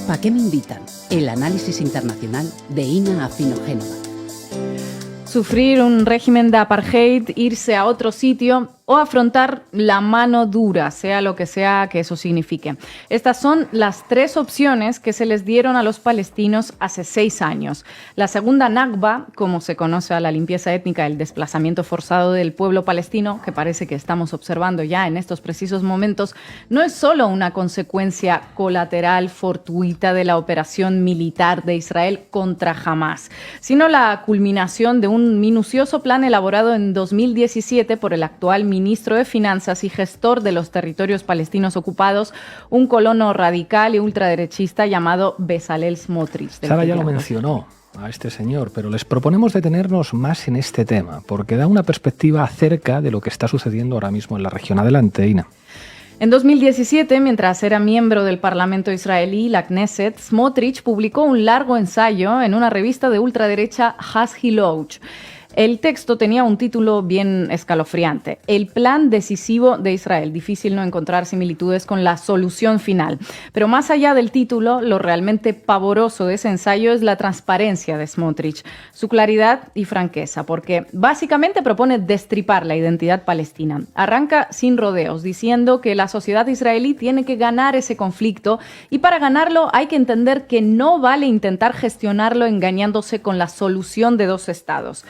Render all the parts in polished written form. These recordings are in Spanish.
¿Para qué me invitan? El análisis internacional de Ina Afino-Génova. Sufrir un régimen de apartheid, irse a otro sitio o afrontar la mano dura, sea lo que sea que eso signifique. Estas son las tres opciones que se les dieron a los palestinos hace 6 años. La segunda Nakba, como se conoce a la limpieza étnica, el desplazamiento forzado del pueblo palestino, que parece que estamos observando ya en estos precisos momentos, no es solo una consecuencia colateral fortuita de la operación militar de Israel contra Hamás, sino la culminación de un minucioso plan elaborado en 2017 por el actual ministro de Finanzas y gestor de los territorios palestinos ocupados, un colono radical y ultraderechista llamado Bezalel Smotrich. Sara ya lo mencionó a este señor, pero les proponemos detenernos más en este tema, porque da una perspectiva acerca de lo que está sucediendo ahora mismo en la región. Adelante, Ina. En 2017, mientras era miembro del Parlamento israelí, la Knesset, Smotrich publicó un largo ensayo en una revista de ultraderecha, Haz Hilouch. El texto tenía un título bien escalofriante: El plan decisivo de Israel. Difícil no encontrar similitudes con la solución final. Pero más allá del título, lo realmente pavoroso de ese ensayo es la transparencia de Smotrich, su claridad y franqueza, porque básicamente propone destripar la identidad palestina. Arranca sin rodeos, diciendo que la sociedad israelí tiene que ganar ese conflicto y para ganarlo hay que entender que no vale intentar gestionarlo engañándose con la solución de 2 estados.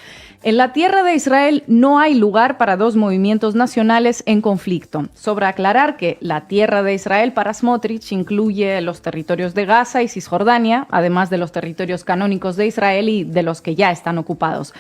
En la tierra de Israel no hay lugar para 2 movimientos nacionales en conflicto. Sobra aclarar que la tierra de Israel para Smotrich incluye los territorios de Gaza y Cisjordania, además de los territorios canónicos de Israel y de los que ya están ocupados.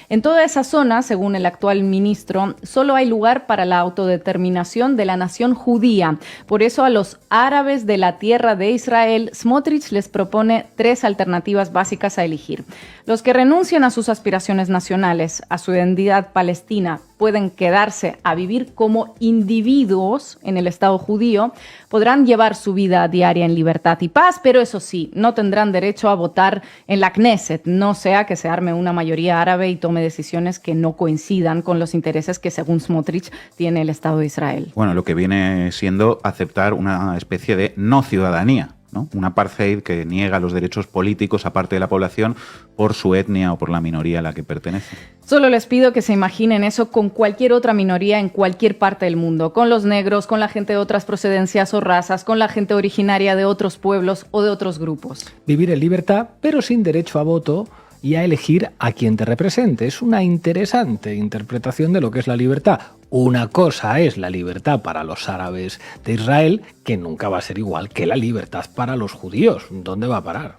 En toda esa zona, según el actual ministro, solo hay lugar para la autodeterminación de la nación judía. Por eso a los árabes de la tierra de Israel, Smotrich les propone 3 alternativas básicas a elegir. Los que renuncian a sus aspiraciones nacionales, a su identidad palestina, pueden quedarse a vivir como individuos en el Estado judío, podrán llevar su vida diaria en libertad y paz, pero eso sí, no tendrán derecho a votar en la Knesset, no sea que se arme una mayoría árabe y tome decisiones que no coincidan con los intereses que, según Smotrich, tiene el Estado de Israel. Bueno, lo que viene siendo aceptar una especie de no ciudadanía, ¿no? Un apartheid que niega los derechos políticos a parte de la población por su etnia o por la minoría a la que pertenece. Solo les pido que se imaginen eso con cualquier otra minoría en cualquier parte del mundo, con los negros, con la gente de otras procedencias o razas, con la gente originaria de otros pueblos o de otros grupos. Vivir en libertad, pero sin derecho a voto y a elegir a quien te represente. Es una interesante interpretación de lo que es la libertad. Una cosa es la libertad para los árabes de Israel, que nunca va a ser igual que la libertad para los judíos. ¿Dónde va a parar?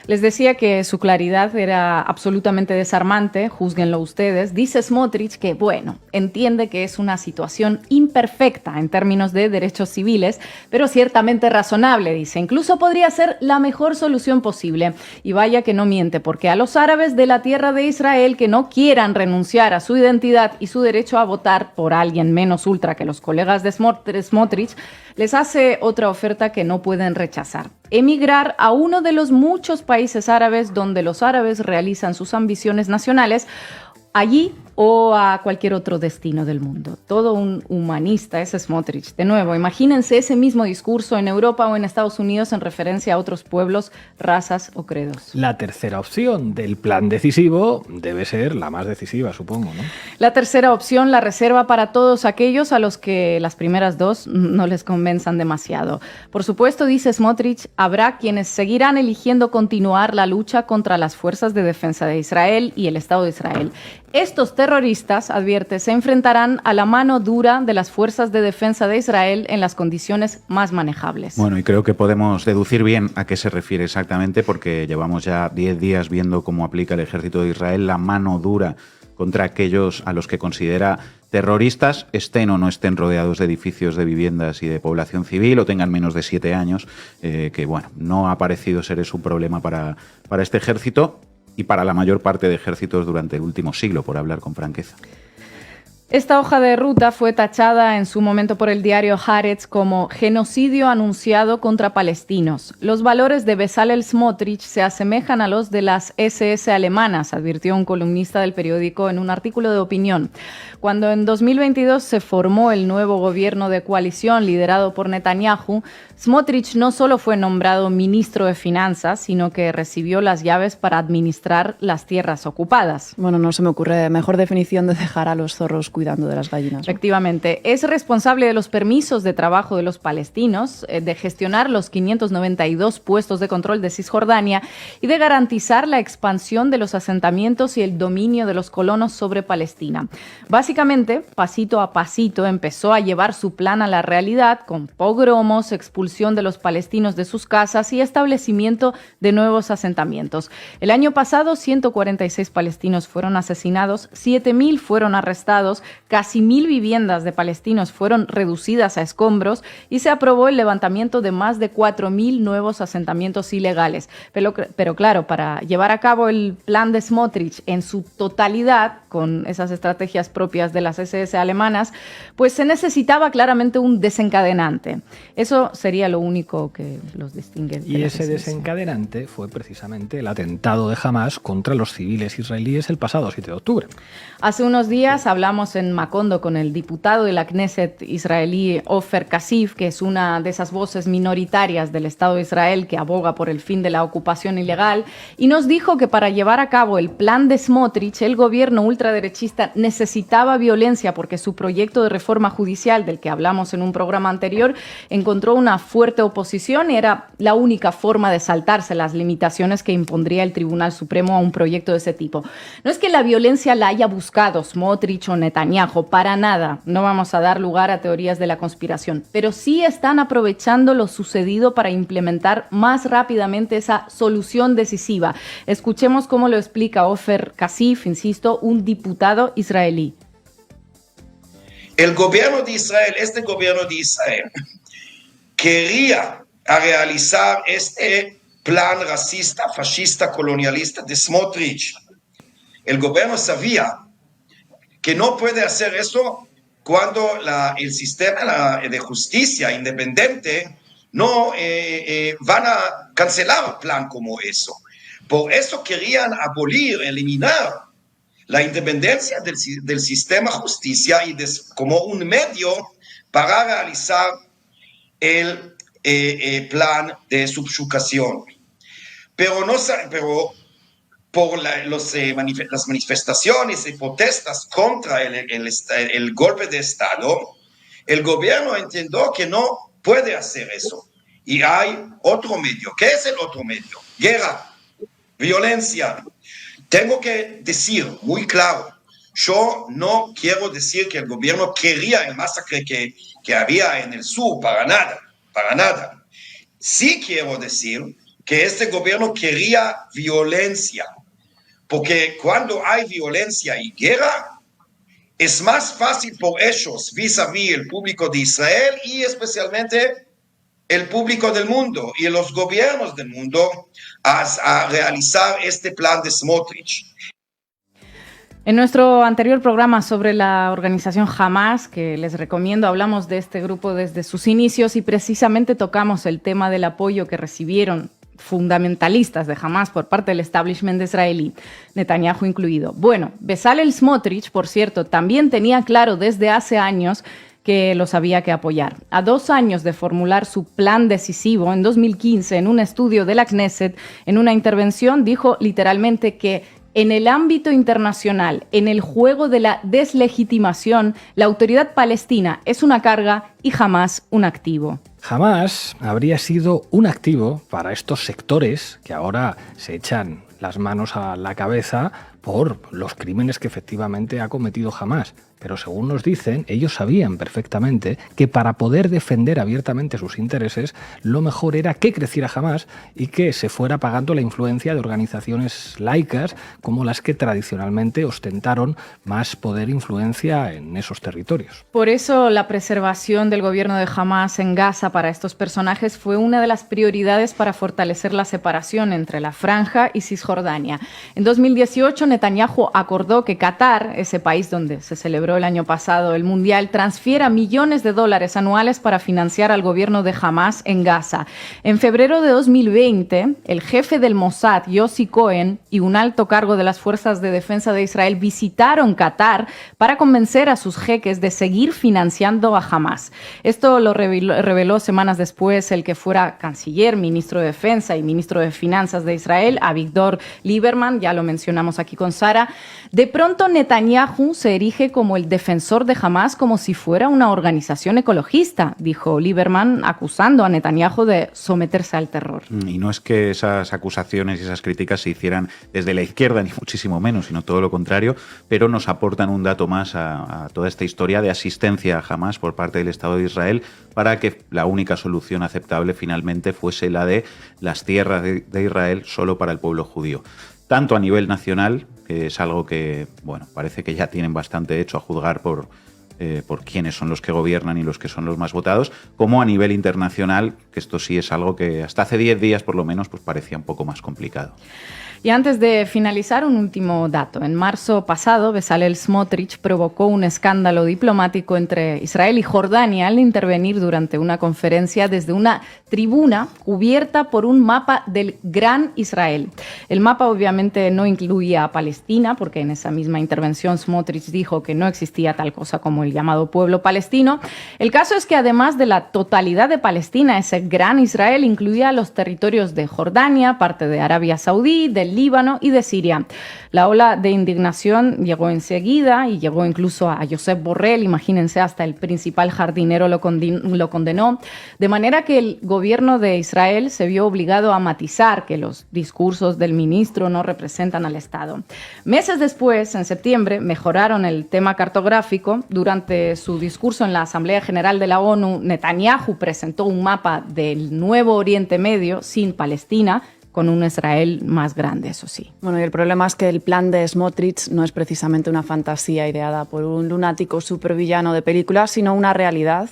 Les decía que su claridad era absolutamente desarmante, júzguenlo ustedes. Dice Smotrich que, bueno, entiende que es una situación imperfecta en términos de derechos civiles, pero ciertamente razonable, dice. Incluso podría ser la mejor solución posible. Y vaya que no miente, porque a los árabes de la tierra de Israel que no quieran renunciar a su identidad y su derecho a votar por alguien menos ultra que los colegas de Smotrich, les hace otra oferta que no pueden rechazar: emigrar a uno de los muchos países árabes donde los árabes realizan sus ambiciones nacionales, allí o a cualquier otro destino del mundo. Todo un humanista ese Smotrich. De nuevo, imagínense ese mismo discurso en Europa o en Estados Unidos en referencia a otros pueblos, razas o credos. La tercera opción del plan decisivo debe ser la más decisiva, supongo, ¿no? La tercera opción la reserva para todos aquellos a los que las primeras 2 no les convenzan demasiado. Por supuesto, dice Smotrich, habrá quienes seguirán eligiendo continuar la lucha contra las fuerzas de defensa de Israel y el Estado de Israel. Estos terroristas, advierte, se enfrentarán a la mano dura de las fuerzas de defensa de Israel en las condiciones más manejables. Bueno, y creo que podemos deducir bien a qué se refiere exactamente, porque llevamos ya 10 días viendo cómo aplica el ejército de Israel la mano dura contra aquellos a los que considera terroristas, estén o no estén rodeados de edificios de viviendas y de población civil o tengan menos de 7 años, que bueno, no ha parecido ser eso un problema para este ejército y para la mayor parte de ejércitos durante el último siglo, por hablar con franqueza. Esta hoja de ruta fue tachada en su momento por el diario Haaretz como genocidio anunciado contra palestinos. Los valores de Bezalel Smotrich se asemejan a los de las SS alemanas, advirtió un columnista del periódico en un artículo de opinión. Cuando en 2022 se formó el nuevo gobierno de coalición liderado por Netanyahu, Smotrich no solo fue nombrado ministro de Finanzas, sino que recibió las llaves para administrar las tierras ocupadas. Bueno, no se me ocurre mejor definición de dejar a los zorros cuidando de las gallinas, ¿no? Efectivamente, es responsable de los permisos de trabajo de los palestinos, de gestionar los 592 puestos de control de Cisjordania y de garantizar la expansión de los asentamientos y el dominio de los colonos sobre Palestina. Básicamente, pasito a pasito, empezó a llevar su plan a la realidad con pogromos, expulsión de los palestinos de sus casas y establecimiento de nuevos asentamientos. El año pasado, 146 palestinos fueron asesinados, 7.000 fueron arrestados, casi 1.000 viviendas de palestinos fueron reducidas a escombros y se aprobó el levantamiento de más de 4.000 nuevos asentamientos ilegales. Pero claro, para llevar a cabo el plan de Smotrich en su totalidad, con esas estrategias propias de las SS alemanas, pues se necesitaba claramente un desencadenante. Eso sería lo único que los distingue. Y ese desencadenante fue precisamente el atentado de Hamás contra los civiles israelíes el pasado 7 de octubre. Hace unos días hablamos en Macondo con el diputado de la Knesset israelí Ofer Kasif, que es una de esas voces minoritarias del Estado de Israel que aboga por el fin de la ocupación ilegal, y nos dijo que para llevar a cabo el plan de Smotrich, el gobierno ultraderechista necesitaba violencia porque su proyecto de reforma judicial, del que hablamos en un programa anterior, encontró una fuerte oposición y era la única forma de saltarse las limitaciones que impondría el Tribunal Supremo a un proyecto de ese tipo. No es que la violencia la haya buscado Smotrich o Netanyahu, para nada, no vamos a dar lugar a teorías de la conspiración, pero sí están aprovechando lo sucedido para implementar más rápidamente esa solución decisiva. Escuchemos cómo lo explica Ofer Kasif, insisto, un diputado israelí. El gobierno de Israel, este gobierno de Israel, quería realizar este plan racista, fascista, colonialista de Smotrich. El gobierno sabía que no puede hacer eso cuando el sistema de justicia independiente no van a cancelar un plan como eso. Por eso querían abolir, eliminar la independencia del sistema de justicia y como un medio para realizar el plan de subyugación. Pero por las manifestaciones y protestas contra el golpe de Estado, el gobierno entendió que no puede hacer eso. Y hay otro medio. ¿Qué es el otro medio? Guerra, violencia. Tengo que decir muy claro, yo no quiero decir que el gobierno quería el masacre que había en el sur, para nada. Sí quiero decir que este gobierno quería violencia, porque cuando hay violencia y guerra, es más fácil por ellos vis-a-vis el público de Israel y especialmente el público del mundo y los gobiernos del mundo a realizar este plan de Smotrich. En nuestro anterior programa sobre la organización Hamás, que les recomiendo, hablamos de este grupo desde sus inicios y precisamente tocamos el tema del apoyo que recibieron fundamentalistas de Hamás por parte del establishment israelí, Netanyahu incluido. Bueno, Bezalel Smotrich, por cierto, también tenía claro desde hace años que los había que apoyar. A 2 años de formular su plan decisivo, en 2015, en un estudio de la Knesset, en una intervención, dijo literalmente que en el ámbito internacional, en el juego de la deslegitimación, la autoridad palestina es una carga y Hamás un activo. Hamás habría sido un activo para estos sectores que ahora se echan las manos a la cabeza por los crímenes que efectivamente ha cometido Hamás. Pero según nos dicen, ellos sabían perfectamente que para poder defender abiertamente sus intereses, lo mejor era que creciera Hamás y que se fuera pagando la influencia de organizaciones laicas como las que tradicionalmente ostentaron más poder e influencia en esos territorios. Por eso la preservación del gobierno de Hamás en Gaza para estos personajes fue una de las prioridades para fortalecer la separación entre la Franja y Cisjordania. En 2018, Netanyahu acordó que Qatar, ese país donde se celebró celebró el año pasado el Mundial, transfiera millones de dólares anuales para financiar al gobierno de Hamás en Gaza. En febrero de 2020, el jefe del Mossad, Yossi Cohen, y un alto cargo de las Fuerzas de Defensa de Israel visitaron Qatar para convencer a sus jeques de seguir financiando a Hamás. Esto lo reveló semanas después el que fuera canciller, ministro de Defensa y ministro de Finanzas de Israel, Avigdor Lieberman, ya lo mencionamos aquí con Sara. De pronto Netanyahu se erige como el defensor de Hamás como si fuera una organización ecologista, dijo Lieberman, acusando a Netanyahu de someterse al terror. Y no es que esas acusaciones y esas críticas se hicieran desde la izquierda, ni muchísimo menos, sino todo lo contrario, pero nos aportan un dato más a toda esta historia de asistencia a Hamás por parte del Estado de Israel para que la única solución aceptable finalmente fuese la de las tierras de Israel solo para el pueblo judío. Tanto a nivel nacional, que es algo que, bueno, parece que ya tienen bastante hecho a juzgar por quiénes son los que gobiernan y los que son los más votados, como a nivel internacional, que esto sí es algo que hasta hace 10 días por lo menos pues parecía un poco más complicado. Y antes de finalizar, un último dato. En marzo pasado, Bezalel Smotrich provocó un escándalo diplomático entre Israel y Jordania al intervenir durante una conferencia desde una tribuna cubierta por un mapa del Gran Israel. El mapa obviamente no incluía a Palestina, porque en esa misma intervención Smotrich dijo que no existía tal cosa como el llamado pueblo palestino. El caso es que además de la totalidad de Palestina, ese Gran Israel incluía los territorios de Jordania, parte de Arabia Saudí, del Líbano y de Siria. La ola de indignación llegó enseguida y llegó incluso a Josep Borrell, imagínense, hasta el principal jardinero lo condenó, de manera que el gobierno de Israel se vio obligado a matizar que los discursos del ministro no representan al Estado. Meses después, en septiembre, mejoraron el tema cartográfico. Durante su discurso en la Asamblea General de la ONU, Netanyahu presentó un mapa del Nuevo Oriente Medio sin Palestina, con un Israel más grande, eso sí. Bueno, y el problema es que el plan de Smotrich no es precisamente una fantasía ideada por un lunático supervillano de película, sino una realidad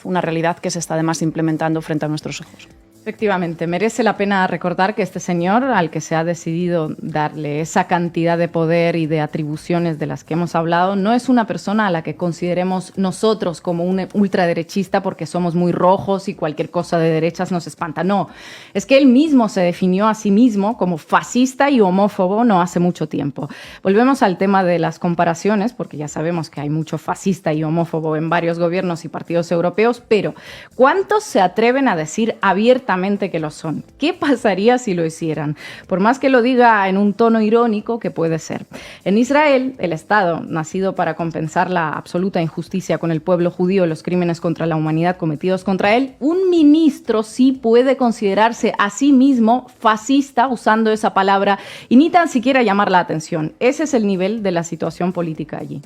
que se está además implementando frente a nuestros ojos. Efectivamente, merece la pena recordar que este señor, al que se ha decidido darle esa cantidad de poder y de atribuciones de las que hemos hablado, no es una persona a la que consideremos nosotros como un ultraderechista porque somos muy rojos y cualquier cosa de derechas nos espanta. No, es que él mismo se definió a sí mismo como fascista y homófobo no hace mucho tiempo. Volvemos al tema de las comparaciones, porque ya sabemos que hay mucho fascista y homófobo en varios gobiernos y partidos europeos, pero ¿cuántos se atreven a decir abiertamente que lo son? ¿Qué pasaría si lo hicieran? Por más que lo diga en un tono irónico, que puede ser. En Israel, el Estado, nacido para compensar la absoluta injusticia con el pueblo judío y los crímenes contra la humanidad cometidos contra él, un ministro sí puede considerarse a sí mismo fascista usando esa palabra y ni tan siquiera llamar la atención. Ese es el nivel de la situación política allí.